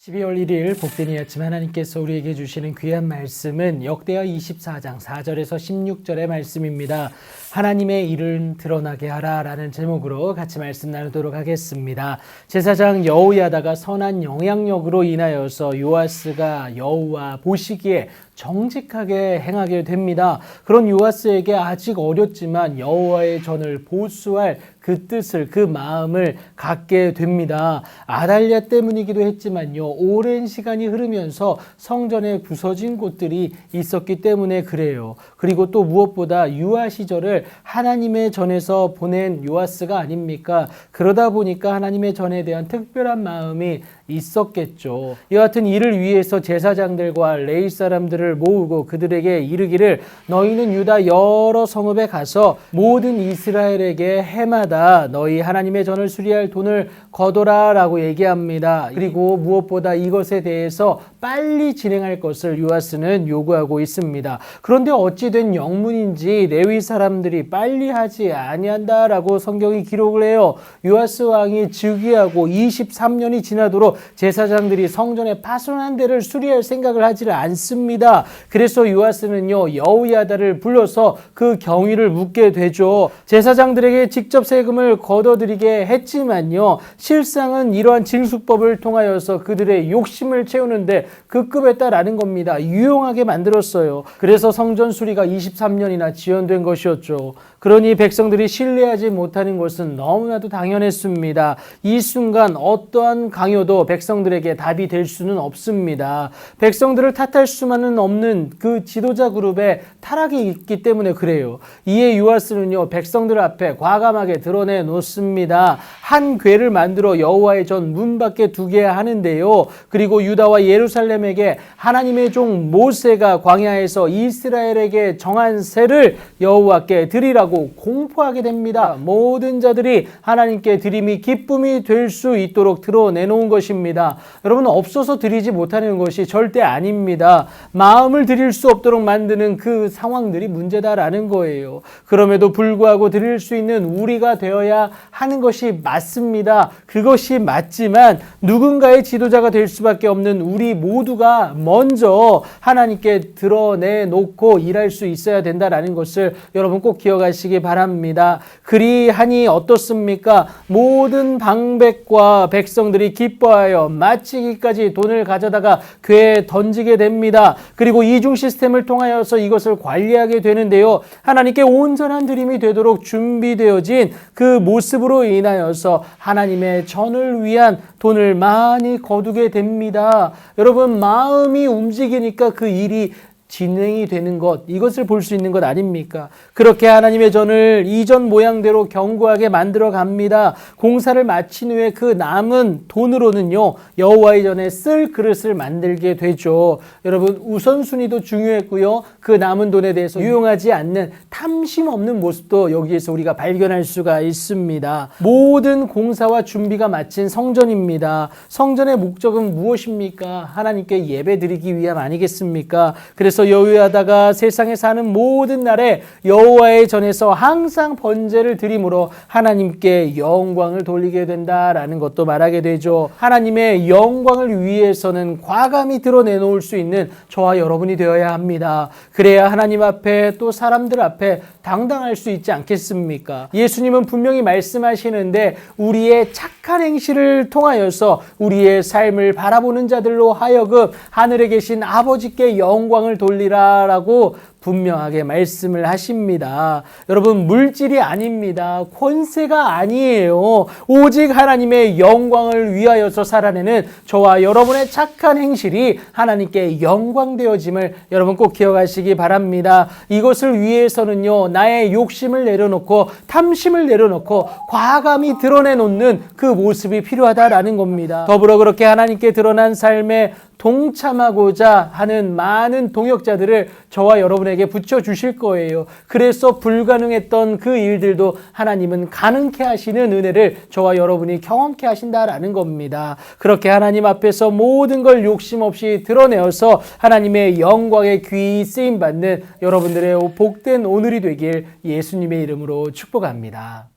12월 1일 복된 이 아침 하나님께서 우리에게 주시는 귀한 말씀은 역대하 24장 4절에서 16절의 말씀입니다. 하나님의 일을 드러나게 하라 라는 제목으로 같이 말씀 나누도록 하겠습니다. 제사장 여호야다가 선한 영향력으로 인하여서 요아스가 여호와 보시기에 정직하게 행하게 됩니다. 그런 요아스에게 아직 어렸지만 여호와의 전을 보수할 그 뜻을, 그 마음을 갖게 됩니다. 아달랴 때문이기도 했지만요, 오랜 시간이 흐르면서 성전에 부서진 곳들이 있었기 때문에 그래요. 그리고 또 무엇보다 유아 시절을 하나님의 전에서 보낸 요아스가 아닙니까? 그러다 보니까 하나님의 전에 대한 특별한 마음이 있었겠죠. 여하튼 이를 위해서 제사장들과 레위 사람들을 모으고 그들에게 이르기를, 너희는 유다 여러 성읍에 가서 모든 이스라엘에게 해마다 너희 하나님의 전을 수리할 돈을 거둬라 라고 얘기합니다. 그리고 무엇보다 이것에 대해서 빨리 진행할 것을 요아스는 요구하고 있습니다. 그런데 어찌된 영문인지 레위 사람들이 빨리 하지 아니한다라고 성경이 기록을 해요. 요아스 왕이 즉위하고 23년이 지나도록 제사장들이 성전의 파손한 데를 수리할 생각을 하지를 않습니다. 그래서 요아스는요, 여호야다를 불러서 그 경위를 묻게 되죠. 제사장들에게 직접 세금을 걷어들이게 했지만요, 실상은 이러한 징수법을 통하여서 그들의 욕심을 채우는데 급급했다라는 겁니다. 유용하게 만들었어요. 그래서 성전 수리가 23년이나 지연된 것이었죠. 그러니 백성들이 신뢰하지 못하는 것은 너무나도 당연했습니다. 이 순간 어떠한 강요도 백성들에게 답이 될 수는 없습니다. 백성들을 탓할 수만은 없는 그 지도자 그룹의 타락이 있기 때문에 그래요. 이에 요아스는요, 백성들 앞에 과감하게 드러내 놓습니다. 한 궤를 만들어 여호와의 전 문 밖에 두게 하는데요. 그리고 유다와 예루살렘에게 하나님의 종 모세가 광야에서 이스라엘에게 정한 세를 여호와께 드리라고 공포하게 됩니다. 모든 자들이 하나님께 드림이 기쁨이 될 수 있도록 드러내놓은 것입니다. 여러분, 없어서 드리지 못하는 것이 절대 아닙니다. 마음을 드릴 수 없도록 만드는 그 상황들이 문제다라는 거예요. 그럼에도 불구하고 드릴 수 있는 우리가 되어야 하는 것이 맞습니다. 그것이 맞지만 누군가의 지도자가 될 수밖에 없는 우리 모두가 먼저 하나님께 드러내놓고 일할 수 있어야 된다라는 것을 여러분 꼭 기억하시기 바랍니다. 그리하니 어떻습니까? 모든 방백과 백성들이 기뻐하여 마치기까지 돈을 가져다가 궤에 던지게 됩니다. 그리고 이중 시스템을 통하여서 이것을 관리하게 되는데요, 하나님께 온전한 드림이 되도록 준비되어진 그 모습으로 인하여서 하나님의 전을 위한 돈을 많이 거두게 됩니다. 여러분, 마음이 움직이니까 그 일이 진행이 되는 것, 이것을 볼 수 있는 것 아닙니까? 그렇게 하나님의 전을 이전 모양대로 견고하게 만들어 갑니다. 공사를 마친 후에 그 남은 돈으로는요, 여호와의 전에 쓸 그릇을 만들게 되죠. 여러분, 우선순위도 중요했고요, 그 남은 돈에 대해서 유용하지 않는 탐심 없는 모습도 여기에서 우리가 발견할 수가 있습니다. 모든 공사와 준비가 마친 성전입니다. 성전의 목적은 무엇입니까? 하나님께 예배드리기 위함 아니겠습니까? 그래서 여호야다가 세상에 사는 모든 날에 여호와의 전에서 항상 번제를 드림으로 하나님께 영광을 돌리게 된다라는 것도 말하게 되죠. 하나님의 영광을 위해서는 과감히 드러내놓을 수 있는 저와 여러분이 되어야 합니다. 그래야 하나님 앞에 또 사람들 앞에 당당할 수 있지 않겠습니까? 예수님은 분명히 말씀하시는데, 우리의 착한 행실을 통하여서 우리의 삶을 바라보는 자들로 하여금 하늘에 계신 아버지께 영광을 돌리라라고 분명하게 말씀을 하십니다. 여러분, 물질이 아닙니다. 권세가 아니에요. 오직 하나님의 영광을 위하여서 살아내는 저와 여러분의 착한 행실이 하나님께 영광되어짐을 여러분 꼭 기억하시기 바랍니다. 이것을 위해서는요, 나의 욕심을 내려놓고 탐심을 내려놓고 과감히 드러내놓는 그 모습이 필요하다라는 겁니다. 더불어 그렇게 하나님께 드러난 삶에 동참하고자 하는 많은 동역자들을 저와 여러분에게 붙여주실 거예요. 그래서 불가능했던 그 일들도 하나님은 가능케 하시는 은혜를 저와 여러분이 경험케 하신다라는 겁니다. 그렇게 하나님 앞에서 모든 걸 욕심 없이 드러내어서 하나님의 영광에 귀히 쓰임받는 여러분들의 복된 오늘이 되길 예수님의 이름으로 축복합니다.